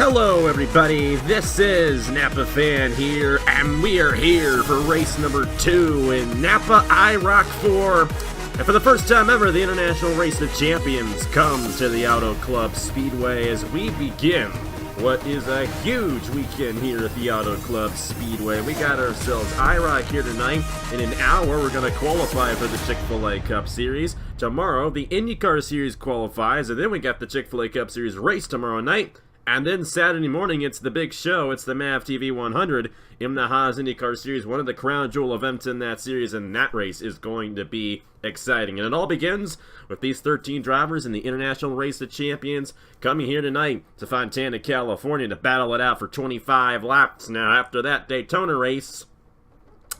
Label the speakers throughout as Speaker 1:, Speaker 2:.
Speaker 1: Hello everybody, this is NAPA Fan here, and we are here for race number 2 in NAPA IROC 4. And for the first time ever, the International Race of Champions comes to the Auto Club Speedway as we begin what is a huge weekend here at the Auto Club Speedway. We got ourselves IROC here tonight. In an hour, we're going to qualify for the Chick-fil-A Cup Series. Tomorrow, the IndyCar Series qualifies, and then we got the Chick-fil-A Cup Series race tomorrow night. And then Saturday morning, it's the big show. It's the MAV TV 100 in the Haas IndyCar Series, one of the crown jewel events in that series, and that race is going to be exciting. And it all begins with these 13 drivers in the International Race of Champions coming here tonight to Fontana, California to battle it out for 25 laps. Now, after that Daytona race,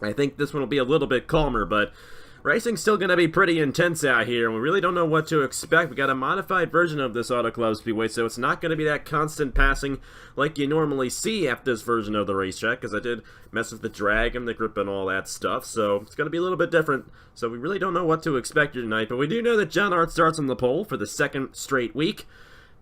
Speaker 1: I think this one will be a little bit calmer, but racing's still going to be pretty intense out here, and we really don't know what to expect. We got a modified version of this Auto Club Speedway, so it's not going to be that constant passing like you normally see at this version of the racetrack, because I did mess with the drag and the grip and all that stuff, so it's going to be a little bit different. So we really don't know what to expect here tonight, but we do know that John Hart starts on the pole for the second straight week.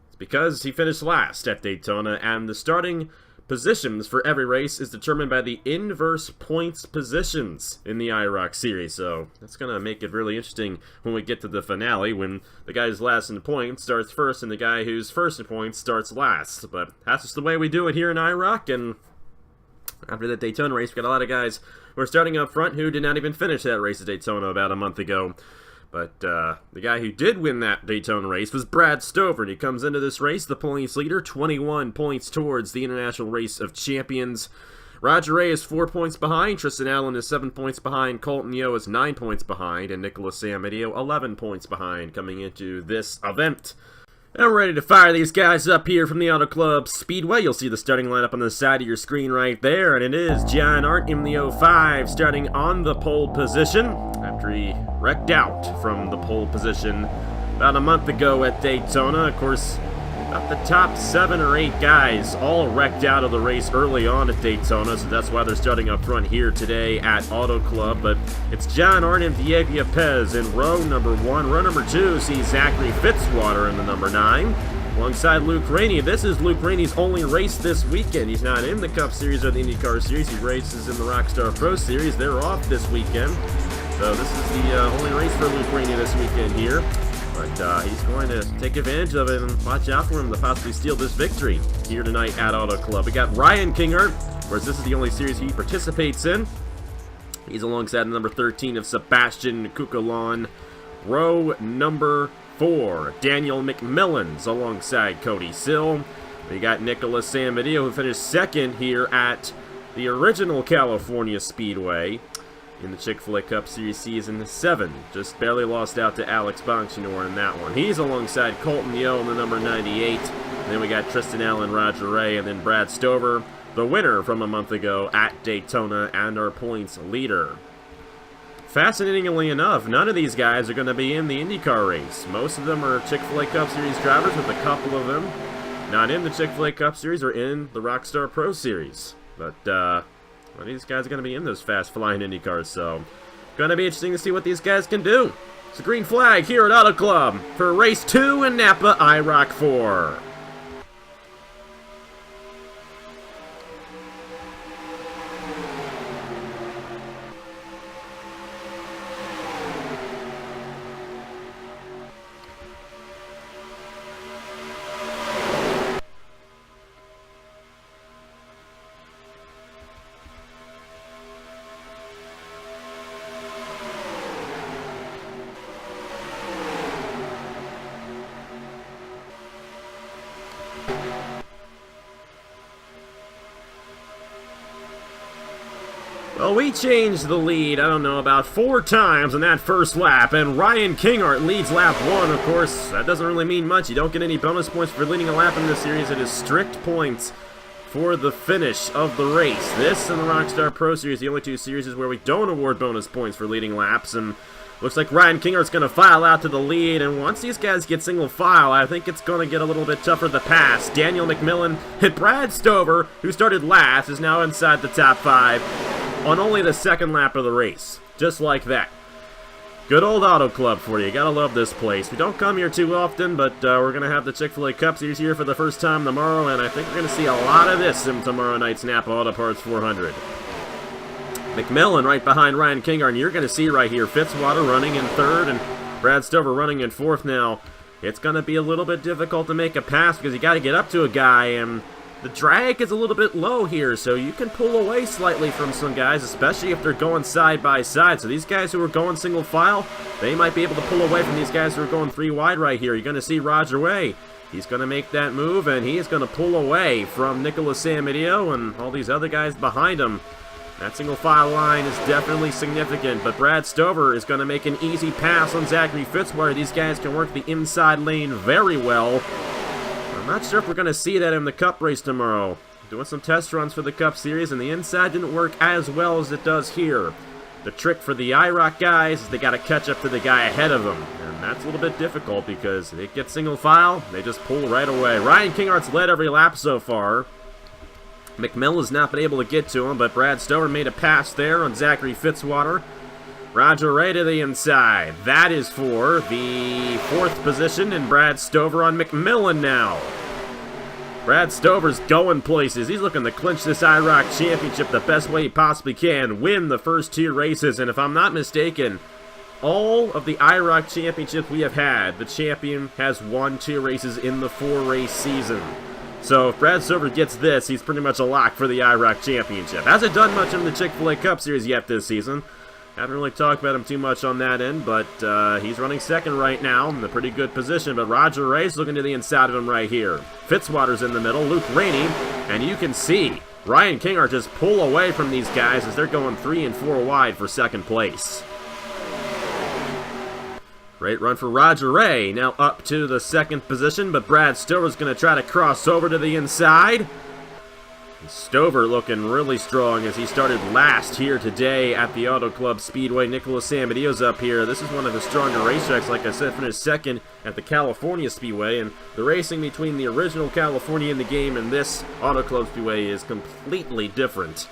Speaker 1: It's because he finished last at Daytona, and the starting positions for every race is determined by the inverse points positions in the IROC series, so that's going to make it really interesting when we get to the finale, when the guy who's last in points starts first and the guy who's first in points starts last. But that's just the way we do it here in IROC, and after that Daytona race, we got a lot of guys who are starting up front who did not even finish that race at Daytona about a month ago. But the guy who did win that Daytona race was Brad Stover, and he comes into this race the points leader, 21 points towards the International Race of Champions. Roger Ray is 4 points behind, Tristan Allen is 7 points behind, Colton Yeo is 9 points behind, and Nicholas Samadio 11 points behind coming into this event. And we're ready to fire these guys up here from the Auto Club Speedway. You'll see the starting lineup on the side of your screen right there, and it is John Hart in the 05 starting on the pole position after he wrecked out from the pole position about a month ago at Daytona. Of course, about the top 7 or 8 guys all wrecked out of the race early on at Daytona, so that's why they're starting up front here today at Auto Club. But it's John Hart and Diego Pez in row number 1. Row number 2 sees Zachary Fitzwater in the number 9, alongside Luke Rainey. This is Luke Rainey's only race this weekend. He's not in the Cup Series or the IndyCar Series. He races in the Rockstar Pro Series. They're off this weekend, so this is the only race for Luke Rainey this weekend here. But he's going to take advantage of it and watch out for him to possibly steal this victory here tonight at Auto Club. We got Ryan Kinghart, whereas this is the only series he participates in. He's alongside number 13 of Sebastian Kukulon. Row number 4, Daniel McMillan's alongside Cody Sill. We got Nicholas Samadio, who finished second here at the original California Speedway in the Chick-fil-A Cup Series Season 7. Just barely lost out to Alex Bonchinor in that one. He's alongside Colton Yeo in the number 98. And then we got Tristan Allen, Roger Ray, and then Brad Stover, the winner from a month ago at Daytona and our points leader. Fascinatingly enough, none of these guys are going to be in the IndyCar race. Most of them are Chick-fil-A Cup Series drivers, with a couple of them not in the Chick-fil-A Cup Series or in the Rockstar Pro Series. But, well, these guys are going to be in those fast-flying IndyCars, so going to be interesting to see what these guys can do. It's a green flag here at Auto Club for Race 2 in NAPA IROC 4. Well, we changed the lead, I don't know, about 4 times in that first lap, and Ryan Kinghart leads lap 1. Of course, that doesn't really mean much. You don't get any bonus points for leading a lap in this series. It is strict points for the finish of the race. This and the Rockstar Pro Series, the only 2 series where we don't award bonus points for leading laps, and looks like Ryan Kinghart's going to file out to the lead, and once these guys get single file, I think it's going to get a little bit tougher to pass. Daniel McMillan and Brad Stover, who started last, is now inside the top 5 on only the second lap of the race. Just like that. Good old Auto Club for you. Gotta love this place. We don't come here too often, but we're going to have the Chick-fil-A Cup Series here for the first time tomorrow, and I think we're going to see a lot of this in tomorrow night's Napa Auto Parts 400. McMillan right behind Ryan Kingard, and you're going to see right here Fitzwater running in third and Brad Stover running in fourth. Now, it's going to be a little bit difficult to make a pass because you got to get up to a guy, and the drag is a little bit low here, so you can pull away slightly from some guys, especially if they're going side by side. So these guys who are going single file, they might be able to pull away from these guys who are going three wide right here. You're going to see Roger Way. He's going to make that move, and he is going to pull away from Nicholas Samedeo and all these other guys behind him. That single file line is definitely significant, but Brad Stover is going to make an easy pass on Zachary Fitzwater. These guys can work the inside lane very well. I'm not sure if we're going to see that in the Cup race tomorrow. Doing some test runs for the Cup Series, and the inside didn't work as well as it does here. The trick for the IROC guys is they got to catch up to the guy ahead of them, and that's a little bit difficult because they get single file, they just pull right away. Ryan Kinghart's led every lap so far. McMillan's not been able to get to him, but Brad Stover made a pass there on Zachary Fitzwater. Roger Ray to the inside. That is for the fourth position, and Brad Stover on McMillan now. Brad Stover's going places. He's looking to clinch this IROC championship the best way he possibly can, win the first two races, and if I'm not mistaken, all of the IROC championships we have had, the champion has won 2 races in the 4-race season. So if Brad Stover gets this, he's pretty much a lock for the IROC championship. Hasn't done much in the Chick-fil-A Cup Series yet this season. Haven't really talked about him too much on that end, but he's running second right now in a pretty good position. But Roger Ray's looking to the inside of him right here. Fitzwater's in the middle, Luke Rainey, and you can see Ryan Kingard just pull away from these guys as they're going 3 and 4 wide for second place. Great run for Roger Ray, now up to the second position, but Brad Stover's going to try to cross over to the inside. Stover looking really strong as he started last here today at the Auto Club Speedway. Nicholas Samedeo's up here. This is one of the stronger racetracks. Like I said, finished second at the California Speedway, and the racing between the original California in the game and this Auto Club Speedway is completely different.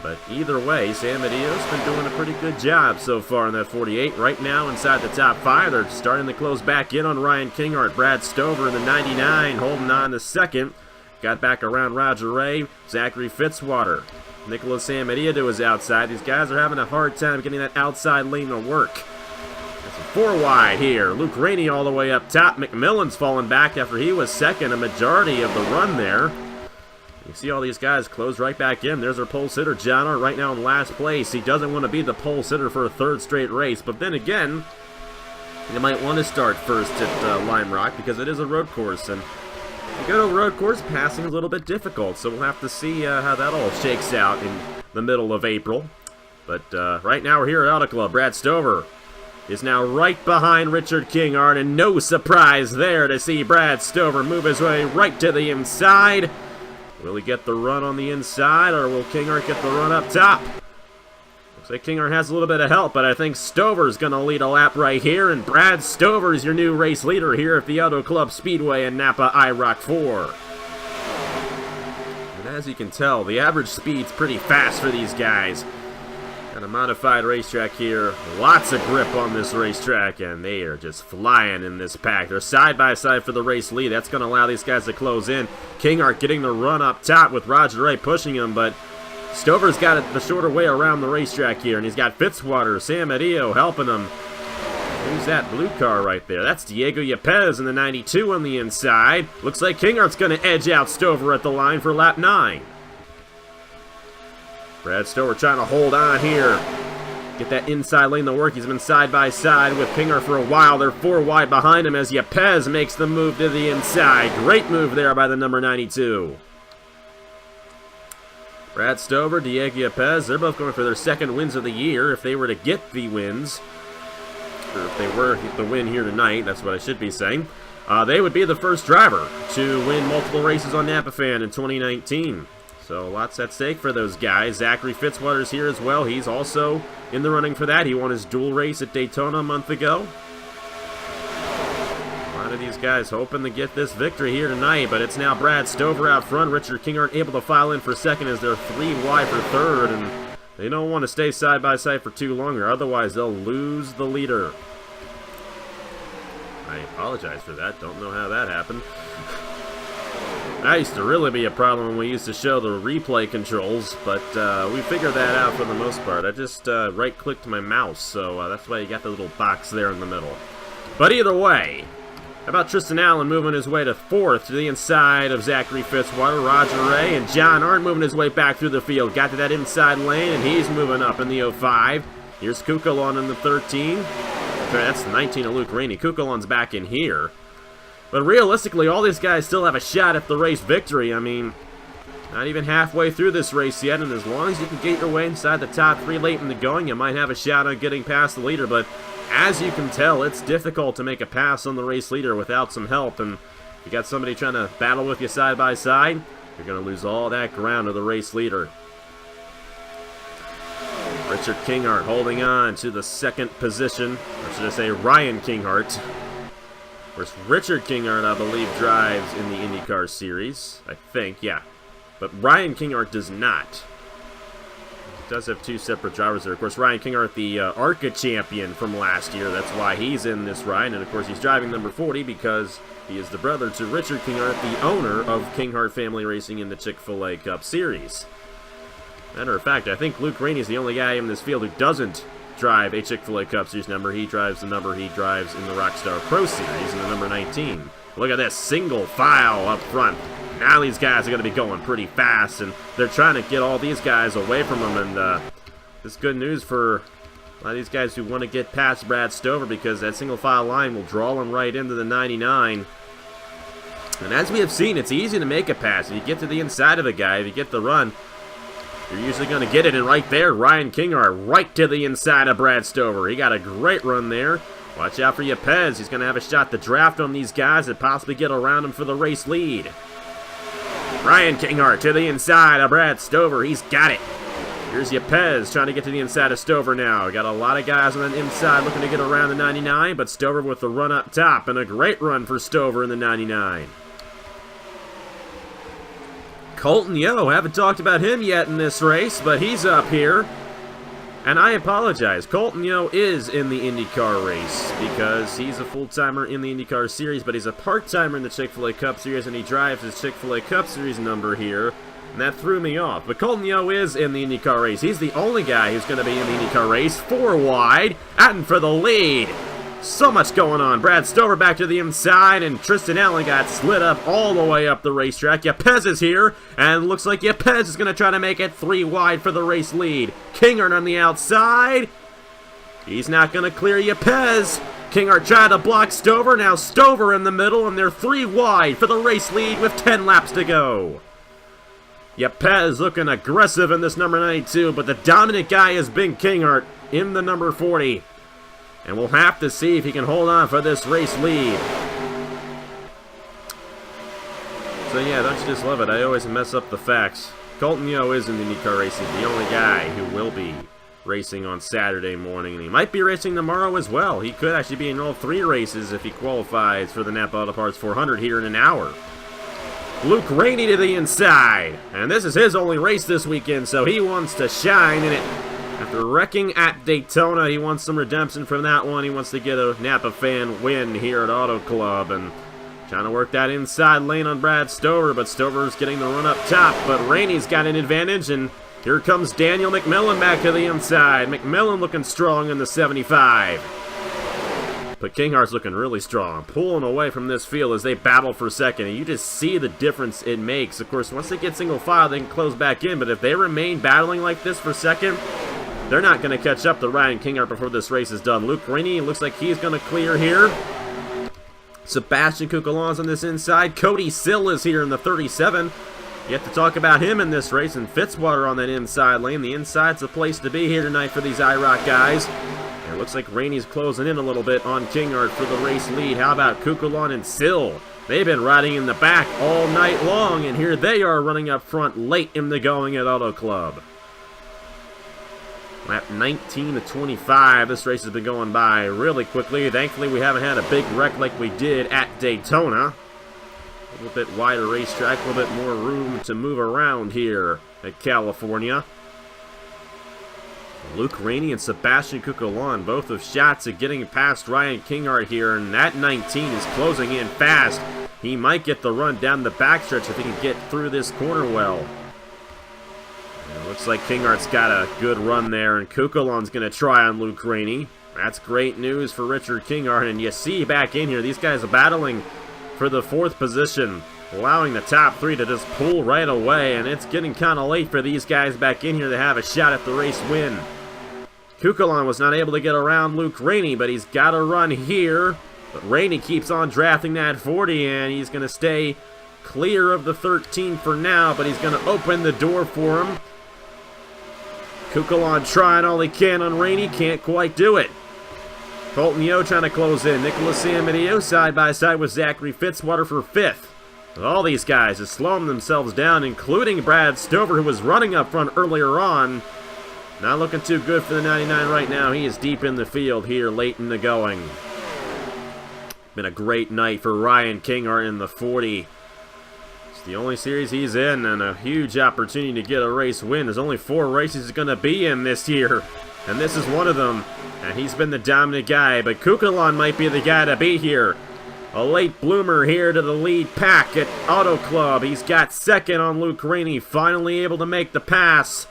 Speaker 1: But either way, Samedeo's been doing a pretty good job so far in that 48. Right now inside the top 5, they're starting to close back in on Ryan Kingard. Brad Stover in the 99 holding on to second. Got back around Roger Ray, Zachary Fitzwater, Nicholas Samedeo to his outside. These guys are having a hard time getting that outside lane to work. It's a 4 wide here. Luke Rainey all the way up top. McMillan's falling back after he was second a majority of the run there. You see all these guys close right back in. There's our pole sitter, John Hart, right now in last place. He doesn't want to be the pole sitter for a 3rd straight race, but then again, you might want to start first at Lime Rock because it is a road course, and you go to a road course, passing is a little bit difficult, so we'll have to see how that all shakes out in the middle of April. But right now we're here at Auto Club. Brad Stover is now right behind Richard Kingard, and no surprise there to see Brad Stover move his way right to the inside. Will he get the run on the inside, or will Kingard get the run up top? Looks like Kingard has a little bit of help, but I think Stover's going to lead a lap right here, and Brad Stover is your new race leader here at the Auto Club Speedway in Napa IROC 4. And as you can tell, the average speed's pretty fast for these guys. Got a modified racetrack here. Lots of grip on this racetrack, and they are just flying in this pack. They're side by side for the race lead. That's going to allow these guys to close in. Kingard getting the run up top with Roger Ray pushing him, but Stover's got the shorter way around the racetrack here, and he's got Fitzwater, Samedeo helping him. Who's that blue car right there? That's Diego Yepez in the 92 on the inside. Looks like Kingard's going to edge out Stover at the line for lap 9. Brad Stover trying to hold on here. Get that inside lane to work. He's been side by side with Kingard for a while. They're 4 wide behind him as Yepez makes the move to the inside. Great move there by the number 92. Brad Stover, Diego Yepez, they're both going for their 2nd wins of the year. If they were to get the wins, or if they were to win here tonight, that's what I should be saying, they would be the first driver to win multiple races on Napa Fan in 2019. So lots at stake for those guys. Zachary Fitzwater's here as well. He's also in the running for that. He won his dual race at Daytona a month ago. A lot of these guys hoping to get this victory here tonight, but it's now Brad Stover out front. Richard Kingard able to file in for second as they're 3 wide for third, and They don't want to stay side by side for too long, or otherwise they'll lose the leader. I apologize for that. Don't know how that happened. That used to really be a problem when we used to show the replay controls, but we figured that out for the most part. I just right-clicked my mouse, so that's why you got the little box there in the middle. But either way, how about Tristan Allen moving his way to 4th to the inside of Zachary Fitzwater, Roger Ray, and John Arndt moving his way back through the field. Got to that inside lane, and he's moving up in the 05. Here's Kukulon in the 13. Sorry, that's the 19 of Luke Rainey. Kukulon's back in here. But realistically, all these guys still have a shot at the race victory. I mean, not even halfway through this race yet, and as long as you can get your way inside the top 3 late in the going, you might have a shot on getting past the leader. But as you can tell, it's difficult to make a pass on the race leader without some help, and you got somebody trying to battle with you side by side, you're going to lose all that ground to the race leader. Richard Kinghart holding on to the 2nd position, or should I say Ryan Kinghart. Of course, Richard Kinghart, I believe, drives in the IndyCar Series. I think, yeah. But Ryan Kinghart does not. He does have 2 separate drivers there. Of course, Ryan Kinghart, the ARCA champion from last year. That's why he's in this ride. And, of course, he's driving number 40 because he is the brother to Richard Kinghart, the owner of Kinghart Family Racing in the Chick-fil-A Cup Series. Matter of fact, I think Luke Rainey is the only guy in this field who doesn't drive a Chick-fil-A Cup Series number. He drives the number he drives in the Rockstar Pro Series in the number 19. Look at this single file up front. Now these guys are going to be going pretty fast, and they're trying to get all these guys away from them, and this is good news for a lot of these guys who want to get past Brad Stover, because that single file line will draw them right into the 99. And as we have seen, it's easy to make a pass. If you get to the inside of a guy, if you get the run, you're usually going to get it, and right there, Ryan Kinghart right to the inside of Brad Stover. He got a great run there. Watch out for Yepez. He's going to have a shot to draft on these guys and possibly get around him for the race lead. Ryan Kinghart to the inside of Brad Stover. He's got it. Here's Yepez trying to get to the inside of Stover now. Got a lot of guys on the inside looking to get around the 99, but Stover with the run up top, and a great run for Stover in the 99. Colton Yo, haven't talked about him yet in this race, but he's up here. And I apologize, Colton Yo is in the IndyCar race because he's a full-timer in the IndyCar Series, but he's a part-timer in the Chick-fil-A Cup Series, and he drives his Chick-fil-A Cup Series number here, and that threw me off. But Colton Yo is in the IndyCar race. He's the only guy who's going to be in the IndyCar race, 4 wide, and for the lead. So much going on. Brad Stover back to the inside, and Tristan Allen got slid up all the way up the racetrack. Yepez is here, and looks like Yepez is going to try to make it 3 wide for the race lead. Kinghart on the outside. He's not going to clear Yepez. Kinghart tried to block Stover. Now Stover in the middle, and they're 3 wide for the race lead with 10 laps to go. Yepez looking aggressive in this number 92, but the dominant guy is Ben Kinghart in the number 40. And we'll have to see if he can hold on for this race lead. So yeah, don't you just love it? I always mess up the facts. Colton Yo is in the IndyCar race. He's the only guy who will be racing on Saturday morning. And he might be racing tomorrow as well. He could actually be in all 3 races if he qualifies for the NAPA Auto Parts 400 here in an hour. Luke Rainey to the inside. And this is his only race this weekend, so he wants to shine in it. After wrecking at Daytona, he wants some redemption from that one. He wants to get a NAPA fan win here at Auto Club, and trying to work that inside lane on Brad Stover, but Stover's getting the run up top, but Rainey's got an advantage, and here comes Daniel McMillan back to the inside. McMillan looking strong in the 75. But Kinghart's looking really strong, pulling away from this field as they battle for second, and you just see the difference it makes. Of course, once they get single file, they can close back in, but if they remain battling like this for second, they're not going to catch up to Ryan Kinghart before this race is done. Luke Rainey looks like he's going to clear here. Sebastian Kukulon's on this inside. Cody Sill is here in the 37. You have to talk about him in this race, and Fitzwater on that inside lane. The inside's the place to be here tonight for these IROC guys. And it looks like Rainey's closing in a little bit on Kinghart for the race lead. How about Kukulon and Sill? They've been riding in the back all night long, and here they are running up front late in the going at Auto Club. Lap 19 to 25. This race has been going by really quickly. Thankfully, we haven't had a big wreck like we did at Daytona. A little bit wider racetrack, a little bit more room to move around here at California. Luke Rainey and Sebastian Cucolon, both with shots at getting past Ryan Kinghart here, and that 19 is closing in fast. He might get the run down the backstretch if he can get through this corner well. And it looks like Kinghart's got a good run there, and Cucolon's going to try on Luke Rainey. That's great news for Richard Kinghart, and you see back in here, these guys are battling for the 4th position, allowing the top 3 to just pull right away, and it's getting kind of late for these guys back in here to have a shot at the race win. Cucolon was not able to get around Luke Rainey, but he's got a run here. But Rainey keeps on drafting that 40, and he's going to stay clear of the 13 for now, but he's going to open the door for him. Cucolon trying all he can on Rainey, can't quite do it. Colton Yo trying to close in. Nicholas Amadeo side by side with Zachary Fitzwater for 5th. All these guys are slowing themselves down, including Brad Stover, who was running up front earlier on. Not looking too good for the 99 right now. He is deep in the field here late in the going. Been a great night for Ryan Kinghart in the 40. It's the only series he's in, and a huge opportunity to get a race win. There's only 4 races he's going to be in this year, and this is one of them. And he's been the dominant guy, but Cucolon might be the guy to beat here. A late bloomer here to the lead pack at Auto Club. He's got 2nd on Luke Rainey, finally able to make the pass.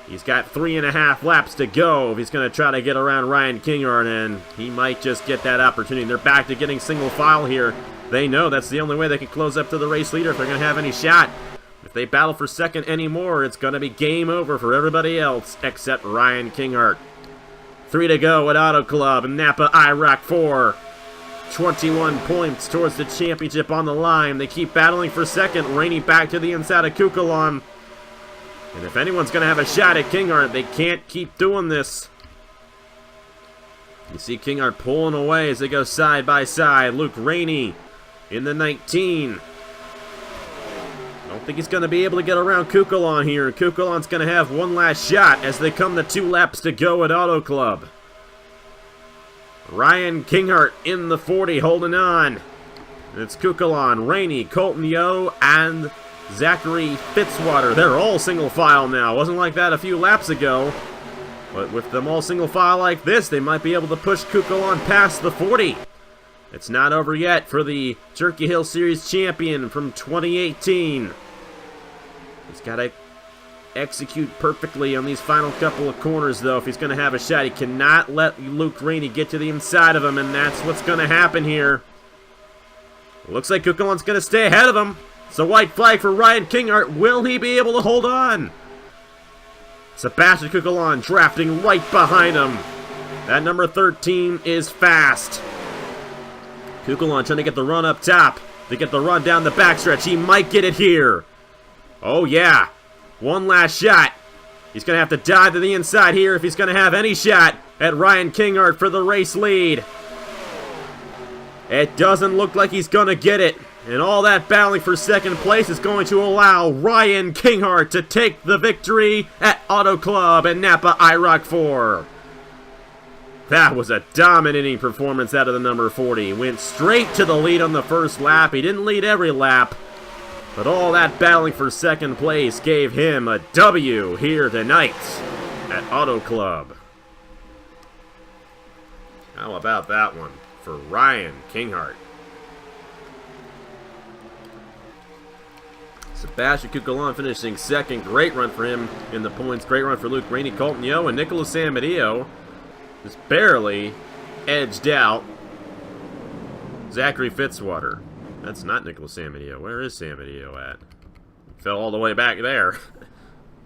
Speaker 1: He's got 3.5 laps to go if he's going to try to get around Ryan Kinghart, and he might just get that opportunity. They're back to getting single file here. They know that's the only way they can close up to the race leader if they're going to have any shot. If they battle for 2nd anymore, it's going to be game over for everybody else except Ryan Kinghart. 3 to go at Auto Club and NAPA IROC 4. 21 points towards the championship on the line. They keep battling for 2nd. Rainey back to the inside of Cucolon. And if anyone's going to have a shot at Kinghart, they can't keep doing this. You see Kinghart pulling away as they go side by side. Luke Rainey in the 19. I don't think he's going to be able to get around Cucolon here. Cucolon's going to have one last shot as they come to 2 laps to go at Auto Club. Ryan Kinghart in the 40 holding on. It's Cucolon, Rainey, Colton Yo, and Zachary Fitzwater. They're all single file now. Wasn't like that a few laps ago. But with them all single file like this, they might be able to push Cucolon past the 40. It's not over yet for the Turkey Hill Series champion from 2018. He's got to execute perfectly on these final couple of corners, though, if he's going to have a shot. He cannot let Luke Rainey get to the inside of him, and that's what's going to happen here. It looks like Cucolon's going to stay ahead of him. It's a white flag for Ryan Kinghart. Will he be able to hold on? Sebastian Cucolon drafting right behind him. That number 13 is fast. Cucolon trying to get the run up top, to get the run down the backstretch. He might get it here. Oh, yeah. One last shot. He's going to have to dive to the inside here if he's going to have any shot at Ryan Kinghart for the race lead. It doesn't look like he's going to get it. And all that battling for 2nd place is going to allow Ryan Kinghart to take the victory at Auto Club and NAPA IROC 4. That was a dominating performance out of the number 40. Went straight to the lead on the first lap. He didn't lead every lap, but all that battling for 2nd place gave him a W here tonight at Auto Club. How about that one for Ryan Kinghart? Sebastian Cucolon finishing 2nd. Great run for him in the points. Great run for Luke Rainey, Colton Yo, and Nicholas Amadeo. Just barely edged out Zachary Fitzwater. That's not Nicholas Amadeo. Where is Amadeo at? He fell all the way back there.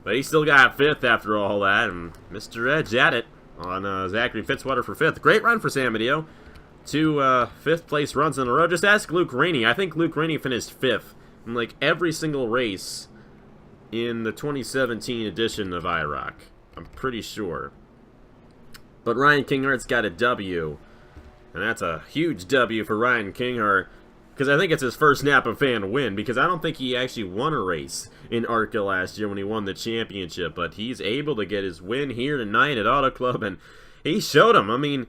Speaker 1: But he still got 5th after all that, and Mr. Edge at it on Zachary Fitzwater for 5th. Great run for Amadeo. 2 5th place runs in a row. Just ask Luke Rainey. I think Luke Rainey finished 5th in like every single race in the 2017 edition of IROC. I'm pretty sure. But Ryan Kinghart's got a W, and that's a huge W for Ryan Kinghart, because I think it's his first NAPA fan win, because I don't think he actually won a race in ARCA last year when he won the championship, but he's able to get his win here tonight at Auto Club, and he showed him. I mean,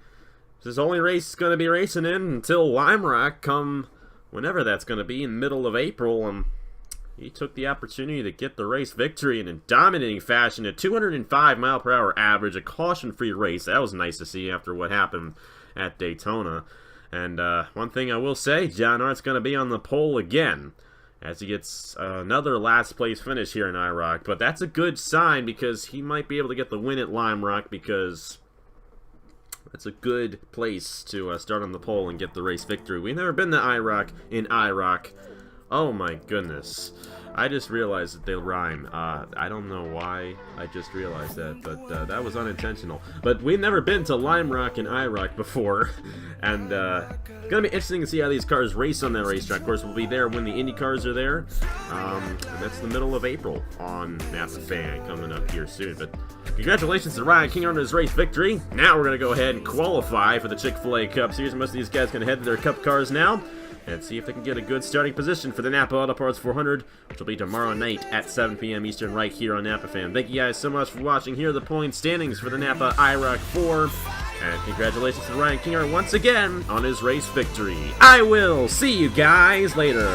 Speaker 1: it's his only race he's going to be racing in until Lime Rock come whenever that's going to be, in the middle of April. he took the opportunity to get the race victory in a dominating fashion. A 205 mile per hour average, a caution-free race. That was nice to see after what happened at Daytona. And one thing I will say, John Art's going to be on the pole again as he gets another last place finish here in IROC. But that's a good sign because he might be able to get the win at Lime Rock, because that's a good place to start on the pole and get the race victory. We've never been to IROC in IROC. Oh my goodness. I just realized that they rhyme. I don't know why I just realized that, but that was unintentional. But we've never been to Lime Rock and IROC before, and it's going to be interesting to see how these cars race on that racetrack. Of course, we'll be there when the Indy cars are there. And that's the middle of April on NAPA Fan, coming up here soon. But congratulations to Ryan King on his race victory. Now we're going to go ahead and qualify for the Chick-fil-A Cup Series. Most of these guys are going to head to their Cup cars now and see if they can get a good starting position for the NAPA Auto Parts 400, which will be tomorrow night at 7 p.m. Eastern right here on NAPA Fan. Thank you guys so much for watching. Here are the point standings for the NAPA IROC 4. And congratulations to Ryan Kinger once again on his race victory. I will see you guys later.